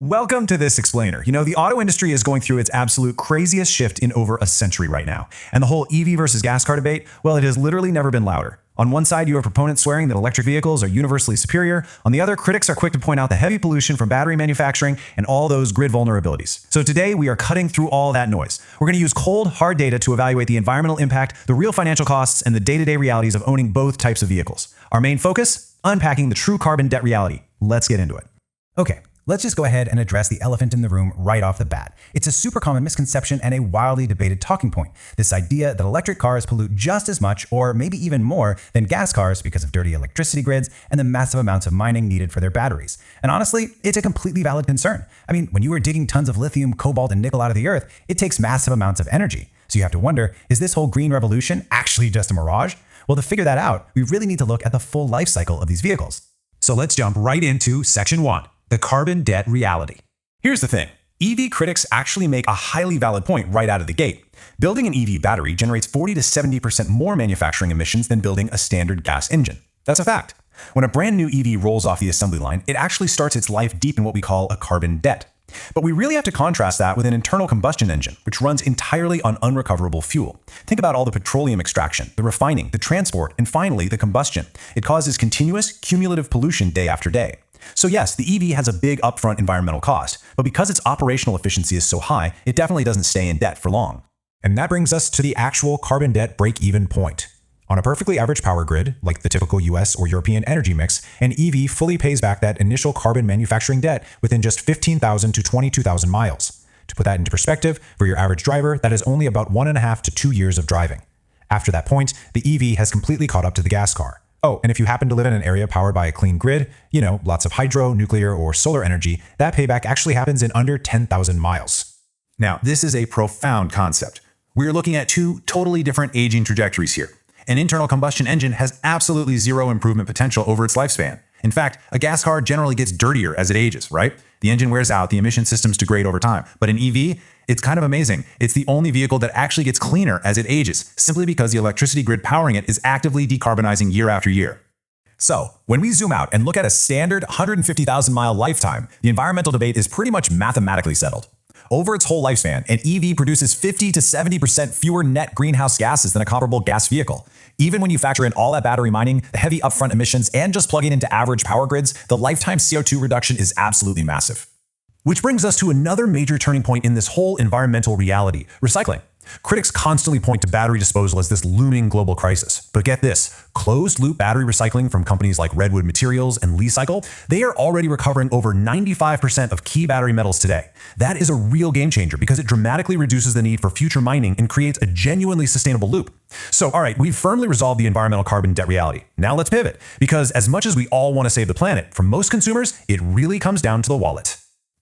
Welcome to this explainer. The auto industry is going through its absolute craziest shift in over a century right now. And the whole EV versus gas car debate, well, it has literally never been louder. On one side, you have proponents swearing that electric vehicles are universally superior. On the other, critics are quick to point out the heavy pollution from battery manufacturing and all those grid vulnerabilities. So today, we are cutting through all that noise. We're going to use cold, hard data to evaluate the environmental impact, the real financial costs, and the day-to-day realities of owning both types of vehicles. Our main focus? Unpacking the true carbon debt reality. Let's get into it. Okay, let's just go ahead and address the elephant in the room right off the bat. It's a super common misconception and a wildly debated talking point. This idea that electric cars pollute just as much or maybe even more than gas cars because of dirty electricity grids and the massive amounts of mining needed for their batteries. And honestly, it's a completely valid concern. I mean, when you are digging tons of lithium, cobalt, and nickel out of the earth, it takes massive amounts of energy. So you have to wonder, is this whole green revolution actually just a mirage? Well, to figure that out, we really need to look at the full life cycle of these vehicles. So let's jump right into Section 1. The carbon debt reality. Here's the thing. EV critics actually make a highly valid point right out of the gate. Building an EV battery generates 40 to 70% more manufacturing emissions than building a standard gas engine. That's a fact. When a brand new EV rolls off the assembly line, it actually starts its life deep in what we call a carbon debt. But we really have to contrast that with an internal combustion engine, which runs entirely on unrecoverable fuel. Think about all the petroleum extraction, the refining, the transport, and finally, the combustion. It causes continuous, cumulative pollution day after day. So yes, the EV has a big upfront environmental cost, but because its operational efficiency is so high, it definitely doesn't stay in debt for long. And that brings us to the actual carbon debt break-even point. On a perfectly average power grid, like the typical US or European energy mix, an EV fully pays back that initial carbon manufacturing debt within just 15,000 to 22,000 miles. To put that into perspective, for your average driver, that is only about 1.5 to 2 years of driving. After that point, the EV has completely caught up to the gas car. Oh, and if you happen to live in an area powered by a clean grid, lots of hydro, nuclear, or solar energy, that payback actually happens in under 10,000 miles. Now, this is a profound concept. We're looking at two totally different aging trajectories here. An internal combustion engine has absolutely zero improvement potential over its lifespan. In fact, a gas car generally gets dirtier as it ages, right? The engine wears out, the emission systems degrade over time. But an EV, it's kind of amazing. It's the only vehicle that actually gets cleaner as it ages, simply because the electricity grid powering it is actively decarbonizing year after year. So, when we zoom out and look at a standard 150,000-mile lifetime, the environmental debate is pretty much mathematically settled. Over its whole lifespan, an EV produces 50 to 70% fewer net greenhouse gases than a comparable gas vehicle. Even when you factor in all that battery mining, the heavy upfront emissions, and just plugging into average power grids, the lifetime CO2 reduction is absolutely massive. Which brings us to another major turning point in this whole environmental reality: recycling. Critics constantly point to battery disposal as this looming global crisis. But get this, closed-loop battery recycling from companies like Redwood Materials and Li-Cycle, they are already recovering over 95% of key battery metals today. That is a real game changer because it dramatically reduces the need for future mining and creates a genuinely sustainable loop. So, all right, we've firmly resolved the environmental carbon debt reality. Now let's pivot, because as much as we all want to save the planet, for most consumers, it really comes down to the wallet.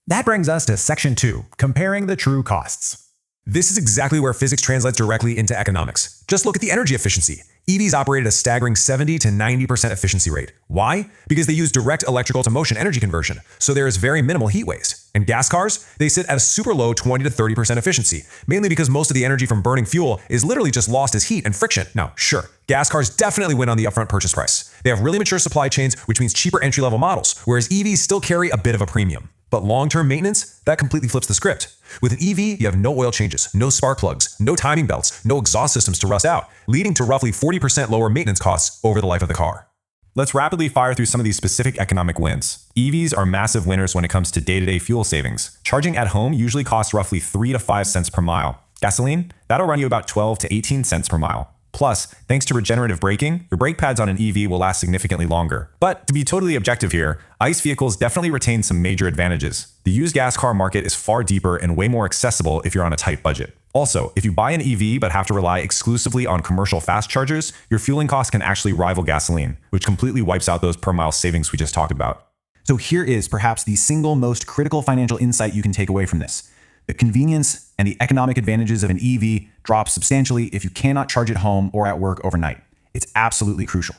That brings us to Section 2, comparing the true costs. This is exactly where physics translates directly into economics. Just look at the energy efficiency. EVs operate at a staggering 70 to 90% efficiency rate. Why? Because they use direct electrical to motion energy conversion, so there is very minimal heat waste. And gas cars, they sit at a super low 20 to 30% efficiency, mainly because most of the energy from burning fuel is literally just lost as heat and friction. Now, sure, gas cars definitely win on the upfront purchase price. They have really mature supply chains, which means cheaper entry-level models, whereas EVs still carry a bit of a premium. But long-term maintenance, that completely flips the script. With an EV, you have no oil changes, no spark plugs, no timing belts, no exhaust systems to rust out, leading to roughly 40% lower maintenance costs over the life of the car. Let's rapidly fire through some of these specific economic wins. EVs are massive winners when it comes to day-to-day fuel savings. Charging at home usually costs roughly 3 to 5 cents per mile. Gasoline, that'll run you about 12 to 18 cents per mile. Plus, thanks to regenerative braking, your brake pads on an EV will last significantly longer. But to be totally objective here, ICE vehicles definitely retain some major advantages. The used gas car market is far deeper and way more accessible if you're on a tight budget. Also, if you buy an EV but have to rely exclusively on commercial fast chargers, your fueling costs can actually rival gasoline, which completely wipes out those per mile savings we just talked about. So here is perhaps the single most critical financial insight you can take away from this. The convenience and the economic advantages of an EV drop substantially if you cannot charge at home or at work overnight. It's absolutely crucial.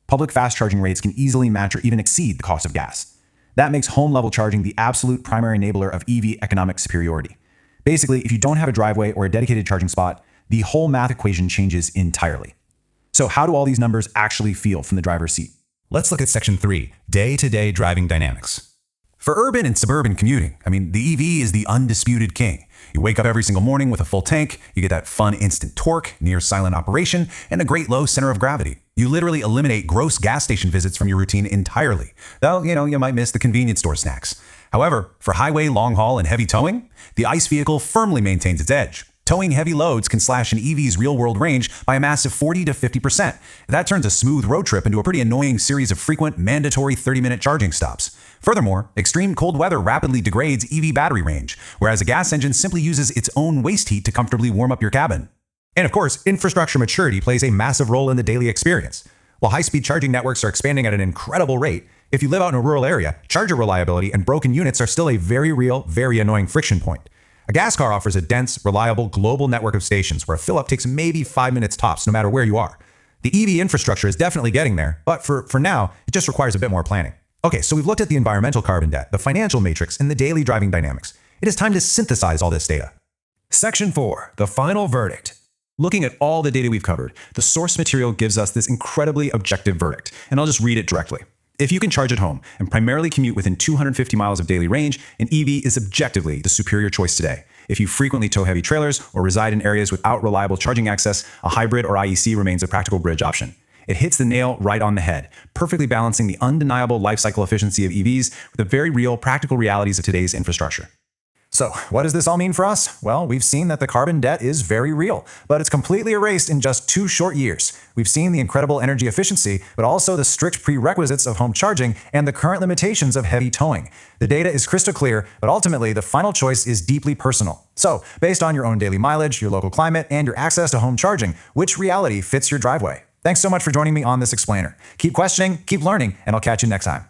Public fast charging rates can easily match or even exceed the cost of gas. That makes home-level charging the absolute primary enabler of EV economic superiority. Basically, if you don't have a driveway or a dedicated charging spot, the whole math equation changes entirely. So how do all these numbers actually feel from the driver's seat? Let's look at Section 3, Day-to-Day Driving Dynamics. For urban and suburban commuting, the EV is the undisputed king. You wake up every single morning with a full tank, you get that fun instant torque, near silent operation, and a great low center of gravity. You literally eliminate gross gas station visits from your routine entirely. Though, you might miss the convenience store snacks. However, for highway, long haul, and heavy towing, the ICE vehicle firmly maintains its edge. Towing heavy loads can slash an EV's real-world range by a massive 40 to 50%. That turns a smooth road trip into a pretty annoying series of frequent, mandatory 30-minute charging stops. Furthermore, extreme cold weather rapidly degrades EV battery range, whereas a gas engine simply uses its own waste heat to comfortably warm up your cabin. And of course, infrastructure maturity plays a massive role in the daily experience. While high-speed charging networks are expanding at an incredible rate, if you live out in a rural area, charger reliability and broken units are still a very real, very annoying friction point. A gas car offers a dense, reliable, global network of stations where a fill-up takes maybe 5 minutes tops no matter where you are. The EV infrastructure is definitely getting there, but for now, it just requires a bit more planning. Okay, so we've looked at the environmental carbon debt, the financial matrix, and the daily driving dynamics. It is time to synthesize all this data. Section 4, the final verdict. Looking at all the data we've covered, the source material gives us this incredibly objective verdict, and I'll just read it directly. If you can charge at home and primarily commute within 250 miles of daily range, an EV is objectively the superior choice today. If you frequently tow heavy trailers or reside in areas without reliable charging access, a hybrid or IEC remains a practical bridge option. It hits the nail right on the head, perfectly balancing the undeniable life cycle efficiency of EVs with the very real practical realities of today's infrastructure. So, what does this all mean for us? Well, we've seen that the carbon debt is very real, but it's completely erased in just 2 short years. We've seen the incredible energy efficiency, but also the strict prerequisites of home charging and the current limitations of heavy towing. The data is crystal clear, but ultimately the final choice is deeply personal. So, based on your own daily mileage, your local climate, and your access to home charging, which reality fits your driveway? Thanks so much for joining me on this explainer. Keep questioning, keep learning, and I'll catch you next time.